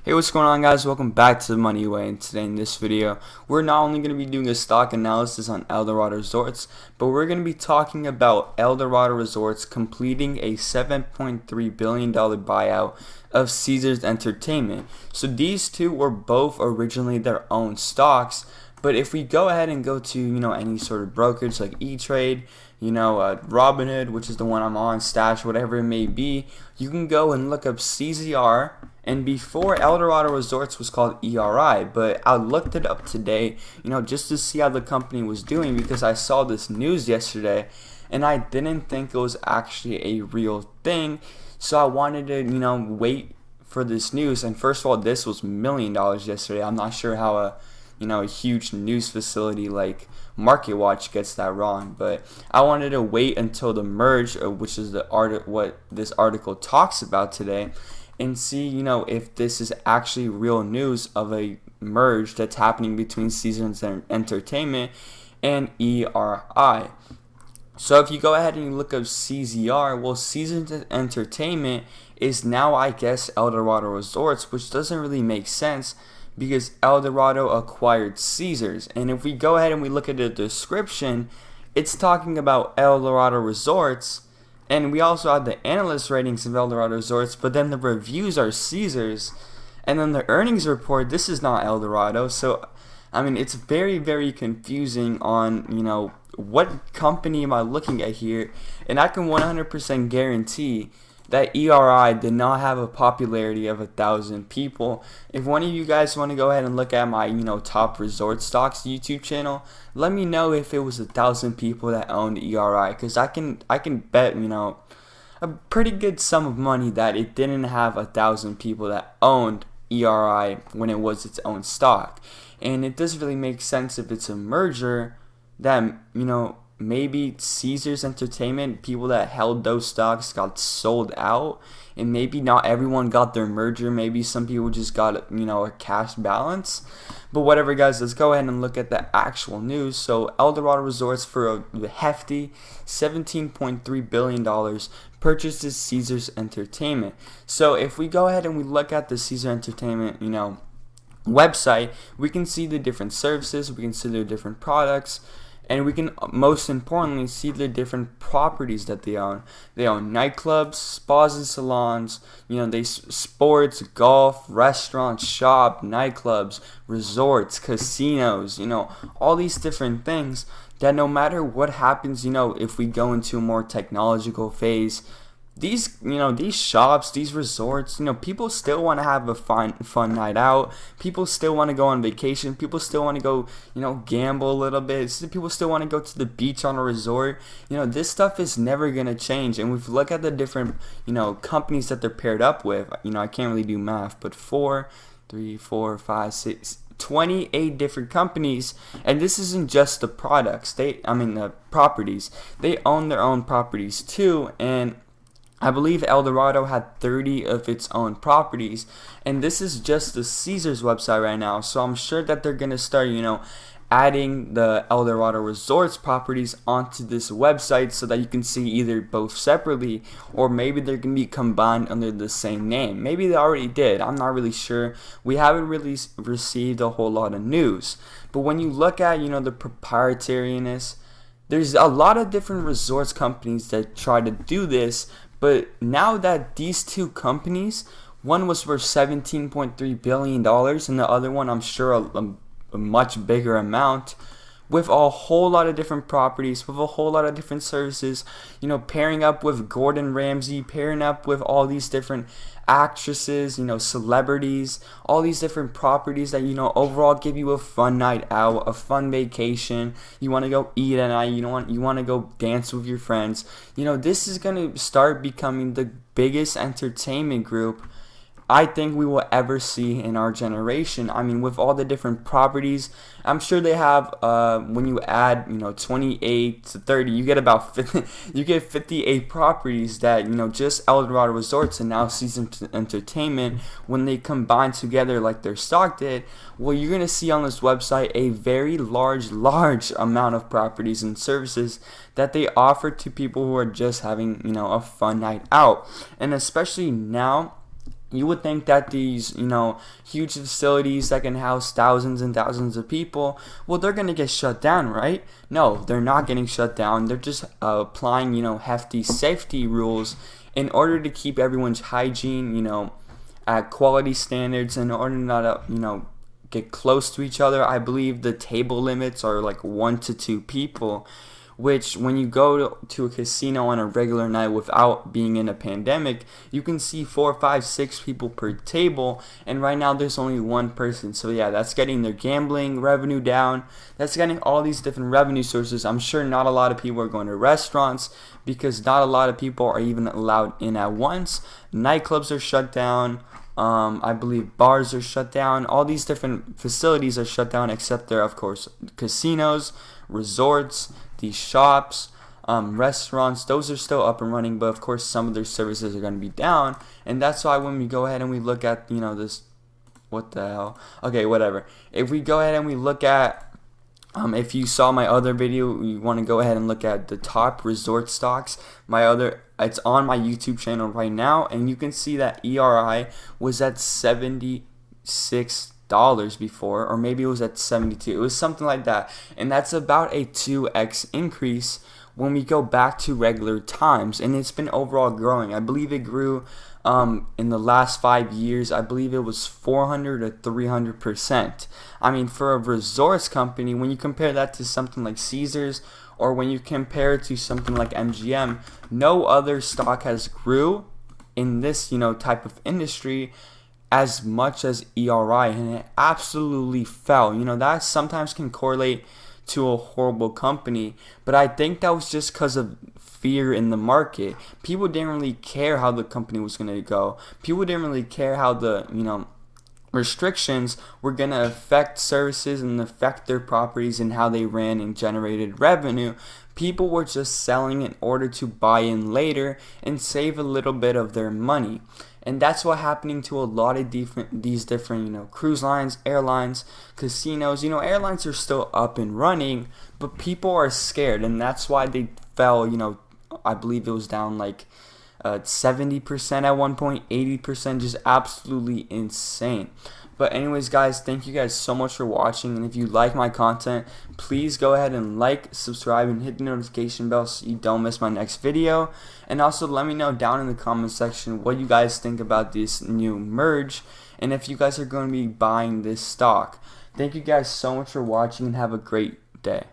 Hey, what's going on, guys? Welcome back to the Money Way, and today in this video we're not only going to be doing a stock analysis on Eldorado Resorts, but we're going to be talking about Eldorado Resorts completing a $7.3 billion buyout of Caesars Entertainment. So these two were both originally their own stocks, but if we go ahead and go to any sort of brokerage like E-Trade, Robinhood, which is the one I'm on, Stash, whatever it may be, you can go and look up CZR. And before Eldorado Resorts was called ERI, but I looked it up today, just to see how the company was doing, because I saw this news yesterday and I didn't think it was actually a real thing. So I wanted to, wait for this news. And first of all, this was $1 million yesterday. I'm not sure how a huge news facility like MarketWatch gets that wrong, but I wanted to wait until the merge, which is what this article talks about today, and see, if this is actually real news of a merge that's happening between Caesars Entertainment and ERI. So if you go ahead and you look up CZR, well, Caesars Entertainment is now, I guess, Eldorado Resorts, which doesn't really make sense because Eldorado acquired Caesars. And if we go ahead and we look at the description, it's talking about Eldorado Resorts. And we also have the analyst ratings of Eldorado Resorts, but then the reviews are Caesars. And then the earnings report, this is not Eldorado. So, it's very, very confusing on, what company am I looking at here? And I can 100% guarantee that ERI did not have a popularity of 1,000 people. If one of you guys want to go ahead and look at my, top resort stocks YouTube channel, let me know if it was 1,000 people that owned ERI, because I can bet, a pretty good sum of money that it didn't have 1,000 people that owned ERI when it was its own stock. And it doesn't really make sense if it's a merger that, maybe Caesars Entertainment, people that held those stocks got sold out, and maybe not everyone got their merger. Maybe some people just got, a cash balance. But whatever, guys, let's go ahead and look at the actual news. So Eldorado Resorts, for a hefty $17.3 billion, purchases Caesars Entertainment. So if we go ahead and we look at the Caesars Entertainment, website, we can see the different services, we can see the different products, and we can, most importantly, see the different properties that they own. They own nightclubs, spas and salons, they sports, golf, restaurants, shop, nightclubs, resorts, casinos, all these different things that no matter what happens, if we go into a more technological phase, these shops, these resorts, people still want to have a fun night out. People still want to go on vacation. People still want to go, gamble a little bit. People still want to go to the beach on a resort. This stuff is never going to change. And if we look at the different, companies that they're paired up with, I can't really do math, but 28 different companies, and this isn't just the products. The properties. They own their own properties too, and I believe Eldorado had 30 of its own properties, and this is just the Caesars website right now. So I'm sure that they're gonna start, adding the Eldorado Resorts properties onto this website so that you can see either both separately, or maybe they're gonna be combined under the same name. Maybe they already did. I'm not really sure. We haven't really received a whole lot of news. But when you look at, the proprietariness, there's a lot of different resorts companies that try to do this. But now that these two companies, one was worth $17.3 billion, and the other one, I'm sure, a much bigger amount, with a whole lot of different properties, with a whole lot of different services, pairing up with Gordon Ramsay, pairing up with all these different actresses, celebrities, all these different properties that, overall give you a fun night out, a fun vacation. You want to go eat at night, you want to go dance with your friends. This is going to start becoming the biggest entertainment group I think we will ever see in our generation. With all the different properties, I'm sure they have, when you add, 28 to 30, you get about 58 properties that, just Eldorado Resorts and now Caesars Entertainment, when they combine together like their stock did, well, you're going to see on this website a very large amount of properties and services that they offer to people who are just having, a fun night out. And especially now, You would think that these, huge facilities that can house thousands and thousands of people, well, they're going to get shut down, right? No, they're not getting shut down. They're just applying, hefty safety rules in order to keep everyone's hygiene, at quality standards, in order not to, get close to each other. I believe the table limits are like 1 to 2 people, which when you go to a casino on a regular night without being in a pandemic, you can see 4, 5, 6 people per table, and right now there's only 1 person. So yeah, that's getting their gambling revenue down. That's getting all these different revenue sources. I'm sure not a lot of people are going to restaurants because not a lot of people are even allowed in at once. Nightclubs are shut down. I believe bars are shut down. All these different facilities are shut down, except there, of course, casinos, resorts, these shops, restaurants. Those are still up and running, but of course, some of their services are going to be down. And that's why when we go ahead and we look at, this, what the hell? Okay, whatever. If we go ahead and we look at, if you saw my other video, you want to go ahead and look at the top resort stocks. It's on my YouTube channel right now, and you can see that ERI was at $76 before, or maybe it was at 72. It was something like that, and that's about a 2x increase when we go back to regular times, and it's been overall growing. I believe it grew in the last 5 years. I believe it was 400 to 300%. I mean, for a resorts company, when you compare that to something like Caesars, or when you compare it to something like MGM, no other stock has grew in this, type of industry as much as ERI, and it absolutely fell. That sometimes can correlate to a horrible company, but I think that was just because of fear in the market. People didn't really care how the company was going to go. People didn't really care how the, restrictions were going to affect services and affect their properties and how they ran and generated revenue. People were just selling in order to buy in later and save a little bit of their money. And that's what's happening to a lot of these different, cruise lines, airlines, casinos. Airlines are still up and running, but people are scared, and that's why they fell. I believe it was down like 70% at one point, 80%, just absolutely insane. But anyways, guys, thank you guys so much for watching, and if you like my content, please go ahead and like, subscribe, and hit the notification bell so you don't miss my next video. And also let me know down in the comment section what you guys think about this new merge, and if you guys are going to be buying this stock. Thank you guys so much for watching, and have a great day.